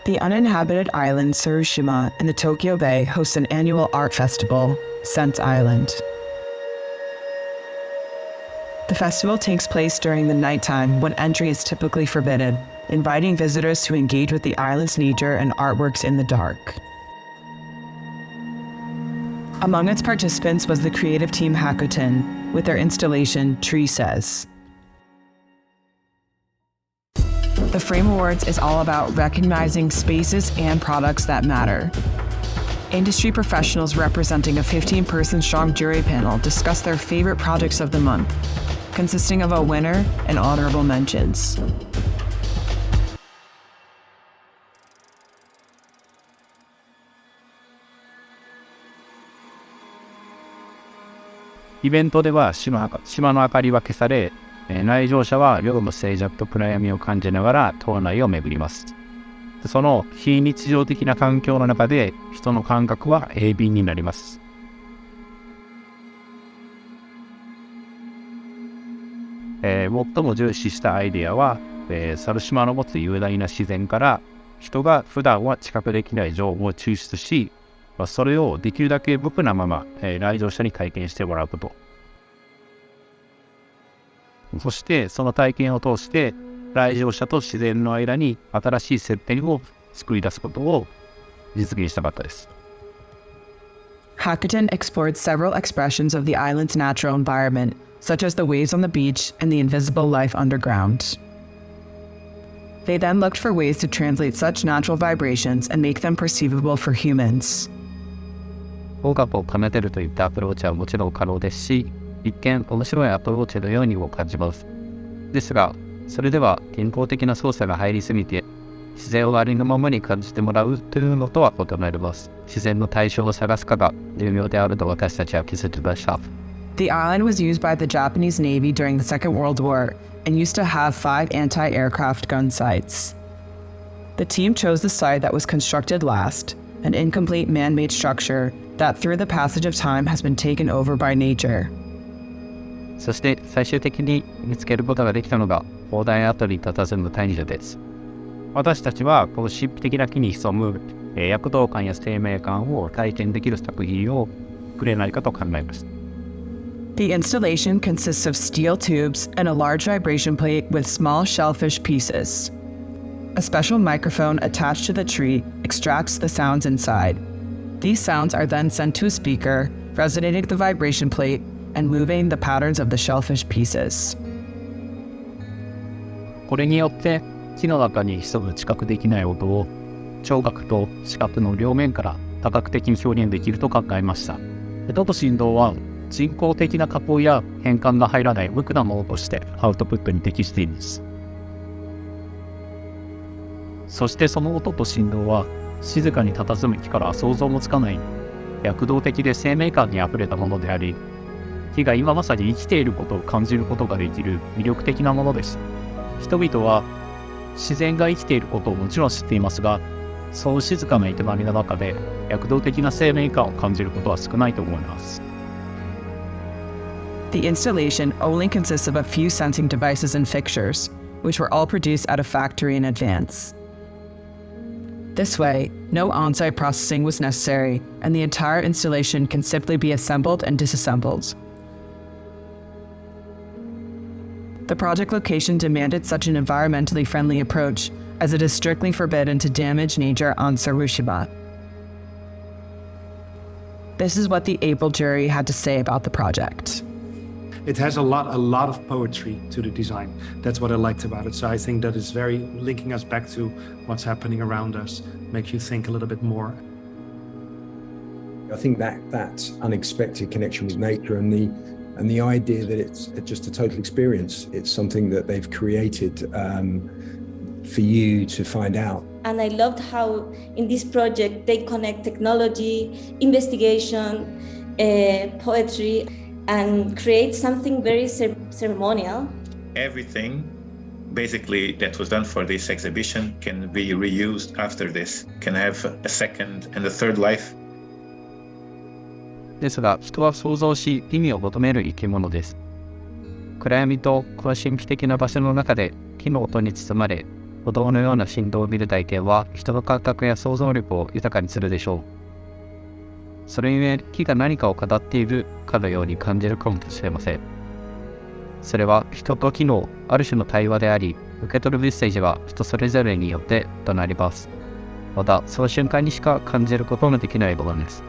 The uninhabited island Sarushima in the Tokyo Bay hosts an annual art festival, Sense Island. The festival takes place during the nighttime when entry is typically forbidden, inviting visitors to engage with the island's nature and artworks in the dark. Among its participants was the creative team Hakuten, with their installation Tree Says. The Frame Awards is all about recognizing spaces and products that matter. Industry professionals representing a 15-person strong jury panel discuss their favorite projects of the month, consisting of a winner and honorable mentions. イベントでは島の明かりは消され、来場者は夜の静寂と暗闇を感じながら島内を巡ります。その非日常的な環境の中で人の感覚は鋭敏になります。最も重視したアイデアは、猿島の持つ雄大な自然から人が普段は知覚できない情報を抽出し、それをできるだけ無垢なまま、来場者に体験してもらうこと。そしてその体験を通して来場者と自然の間に新しい接点を作り出すことを実現したかったです。Hakuten explored several expressions of the island's natural environment, such as the waves on the beach and the invisible life underground. They then looked for ways to translate such natural vibrations and make them perceivable for humans. 音楽を奏でるといったアプローチはもちろん可能ですし、一見面白いアプローチのようにも感じます。ですが、それでは健康的な操作が入りすぎて、自然をありのままに感じてもらうというのとは異なります。自然の対象を探すかが重要であると私たちは気づきました。The island was used by the Japanese Navy during the Second World War and used to have 5 anti-aircraft gun sites. The team chose the site that was constructed last, an incomplete man-made structure that through the passage of time has been taken over by nature. そして最終的に見つけることができたのが砲台跡に佇む大樹です。私たちはこの神秘的な木に潜む躍動感や生命感を体験できる作品を作れないかと考えました。The installation consists of steel tubes and a large vibration plate with small shellfish pieces. A special microphone attached to the tree extracts the sounds inside. These sounds are then sent to a speaker, resonating with the vibration plate and moving the patterns of the shellfish pieces. これによって木の中に潜む知覚できない音を聴覚と視覚の両面から多角的に表現できると考えました。音と振動は人工的な加工や変換が入らない無垢なものとしてアウトプットに適しています。そしてその音と振動は静かに佇む木から想像もつかない躍動的で生命感にあふれたものであり、木が今まさに生きていることを感じることができる魅力的なものです。人々は自然が生きていることをもちろん知っていますが、そう静かな営みの中で躍動的な生命感を感じることは少ないと思います。The installation only consists of a few sensing devices and fixtures, which were all produced at a factory in advance. This way, no on-site processing was necessary, and the entire installation can simply be assembled and disassembled. The project location demanded such an environmentally friendly approach, as it is strictly forbidden to damage nature on Sarushima. This is what the able jury had to say about the project. It has a lot of poetry to the design. That's what I liked about it. So I think that is very linking us back to what's happening around us, makes you think a little bit more. I think that unexpected connection with nature and the idea that it's just a total experience. It's something that they've created for you to find out. And I loved how in this project they connect technology, investigation, poetry, and create something very ceremonial. Everything basically that was done for this exhibition can be reused after this, can have a second and a third life. ですが、人は想像し意味を求める生き物です。暗闇とこの神秘的な場所の中で木の音に包まれ、鼓動のような振動を見る体験は人の感覚や想像力を豊かにするでしょう。それゆえ木が何かを語っているかのように感じるかもしれません。それは人と木のある種の対話であり、受け取るメッセージは人それぞれによって異なります。またその瞬間にしか感じることのできないものです。